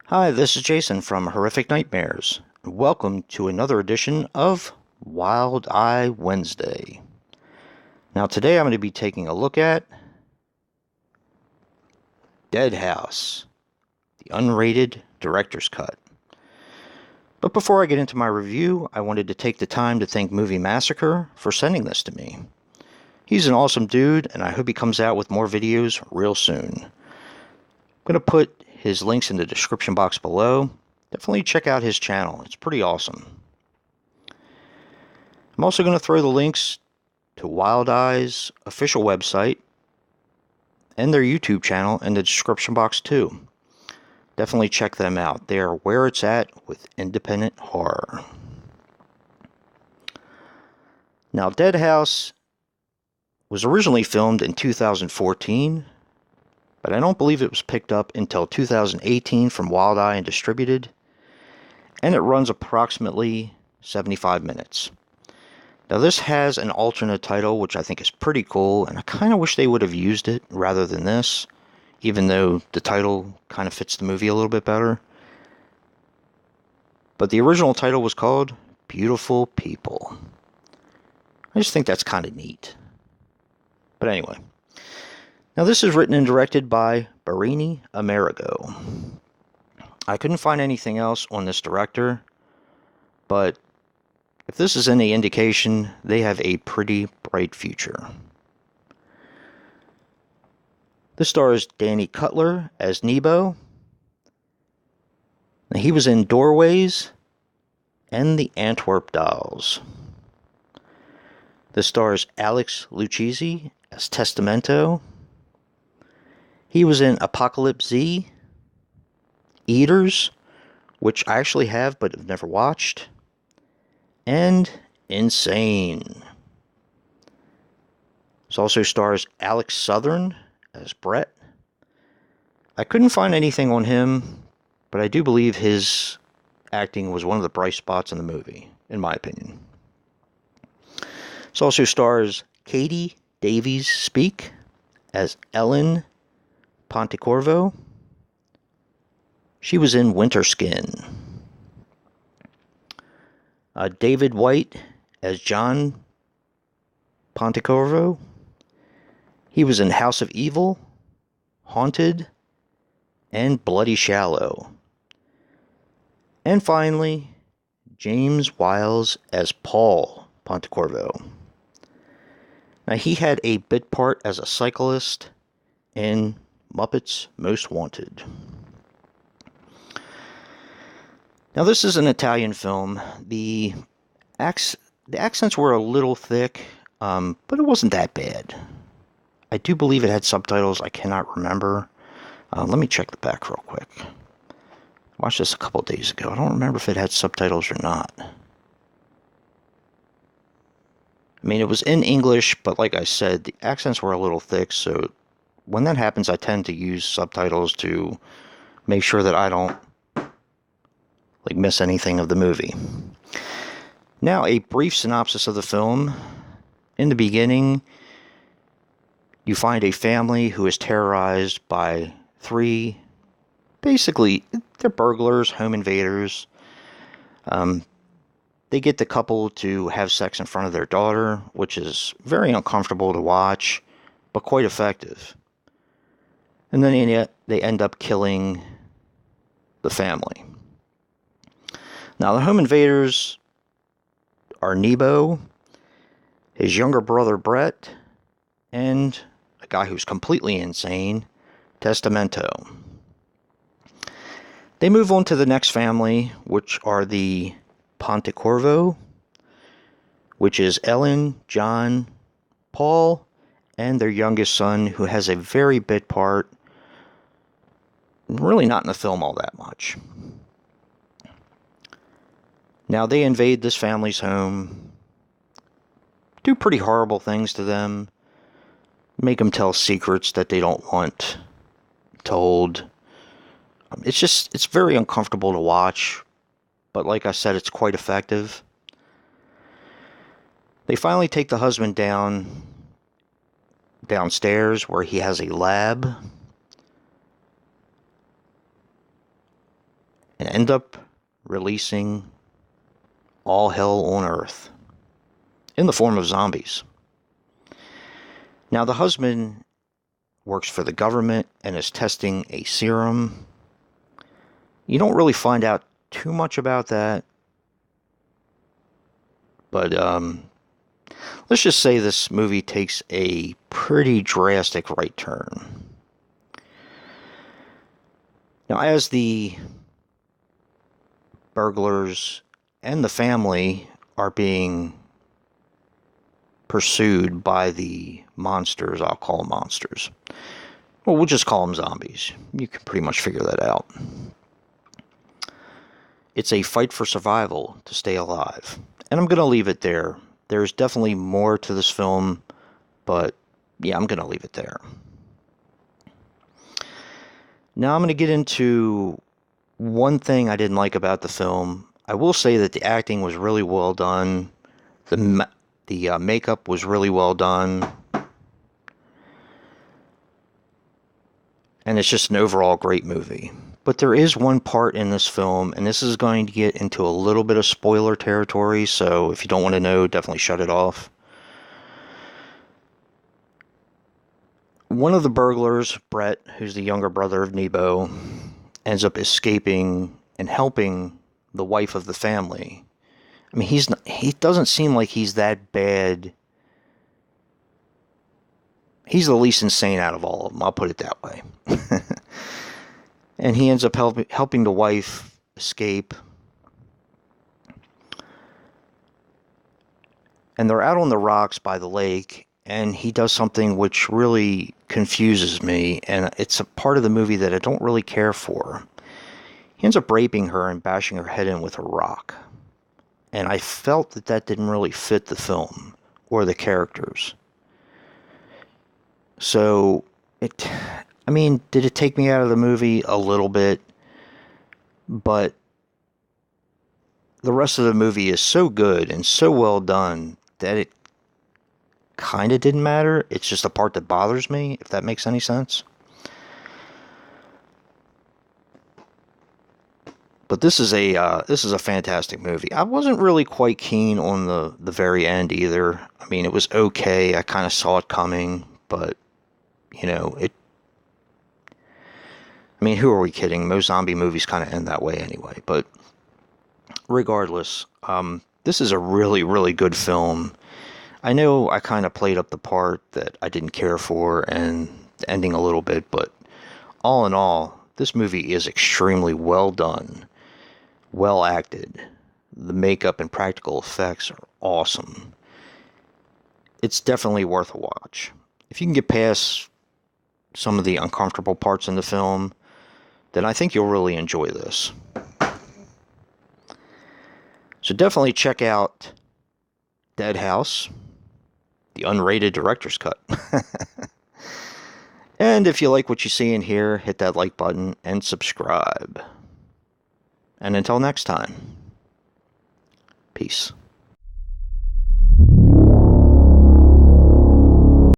Hi, this is Jason from Horrific Nightmares. Welcome to another edition of Wild Eye Wednesday. Now, today I'm going to be taking a look at Dead House, the unrated director's cut. But before I get into my review, I wanted to take the time to thank Movie Massacre for sending this to me. He's an awesome dude, and I hope he comes out with more videos real soon. I'm going to put his links in the description box below. Definitely check out his channel. It's pretty awesome. I'm also going to throw the links to Wild Eye's official website and their YouTube channel in the description box too. Definitely check them out. They are where it's at with independent horror. Now, Dead House was originally filmed in 2014, but I don't believe it was picked up until 2018 from Wild Eye and distributed, and it runs approximately 75 minutes. Now, this has an alternate title, which I think is pretty cool, and I kind of wish they would have used it rather than this, even though the title kind of fits the movie a little bit better. But the original title was called Beautiful People. I just think that's kind of neat. But anyway. Now, this is written and directed by Barini Amerigo. I couldn't find anything else on this director, but if this is any indication, they have a pretty bright future. This stars Danny Cutler as Nebo. He was in Doorways and the Antwerp Dolls. This stars Alex Lucchese as Testamento. He was in Apocalypse Z, Eaters, which I actually have but have never watched, and Insane. This also stars Alex Southern as Brett. I couldn't find anything on him, but I do believe his acting was one of the bright spots in the movie, in my opinion. This also stars Katie Davies Speak as Ellen Pontecorvo. She was in Winter Skin. David White as John Pontecorvo. He was in House of Evil, Haunted, and Bloody Shallow. And finally, James Wiles as Paul Pontecorvo. Now, he had a bit part as a cyclist in Muppets Most Wanted. Now, this is an Italian film. The accents were a little thick, but it wasn't that bad. I do believe it had subtitles. I cannot remember. Let me check the back real quick. I watched this a couple days ago. I don't remember if it had subtitles or not. I mean, it was in English, but like I said, the accents were a little thick, so when that happens, I tend to use subtitles to make sure that I don't miss anything of the movie. Now, a brief synopsis of the film. In the beginning, you find a family who is terrorized by three, basically, they're burglars, home invaders. They get the couple to have sex in front of their daughter, which is very uncomfortable to watch, but quite effective. And then they end up killing the family. Now, the home invaders are Nebo, his younger brother Brett, and a guy who's completely insane, Testamento. They move on to the next family, which are the Pontecorvo, which is Ellen, John, Paul, and their youngest son, who has a very bit part. Really not in the film all that much. Now, they invade this family's home, do pretty horrible things to them. make them tell secrets that they don't want told. It's very uncomfortable to watch, but like I said, it's quite effective. They finally take the husband downstairs where he has a lab and end up releasing all hell on earth in the form of zombies. Now, the husband works for the government and is testing a serum. You don't really find out too much about that, but let's just say this movie takes a pretty drastic right turn. Now, as the burglars and the family are being pursued by the monsters, I'll call them monsters. Well, we'll just call them zombies. You can pretty much figure that out. It's a fight for survival to stay alive. And I'm going to leave it there. There's definitely more to this film, but yeah, I'm going to leave it there. Now I'm going to get into one thing I didn't like about the film. I will say that the acting was really well done. The makeup was really well done. And it's just an overall great movie. But there is one part in this film, and this is going to get into a little bit of spoiler territory, so if you don't want to know, definitely shut it off. One of the burglars, Brett, who's the younger brother of Nebo, ends up escaping and helping the wife of the family. I mean, he doesn't seem like he's that bad. He's the least insane out of all of them, I'll put it that way. And he ends up helping the wife escape. And they're out on the rocks by the lake, and he does something which really confuses me, and it's a part of the movie that I don't really care for. He ends up raping her and bashing her head in with a rock. And I felt that didn't really fit the film or the characters. So, did it take me out of the movie? A little bit. But the rest of the movie is so good and so well done that it kind of didn't matter. It's just a part that bothers me, if that makes any sense. But this is a fantastic movie. I wasn't really quite keen on the very end either. I mean, it was okay. I kind of saw it coming, but who are we kidding? Most zombie movies kind of end that way anyway. But regardless, this is a really, really good film. I know I kind of played up the part that I didn't care for and the ending a little bit, but all in all, this movie is extremely well done, well acted. The makeup and practical effects are awesome. It's definitely worth a watch. If you can get past some of the uncomfortable parts in the film, then I think you'll really enjoy this. So definitely check out Dead House, the unrated director's cut. And if you like what you see in here, hit that like button and subscribe. And until next time, peace.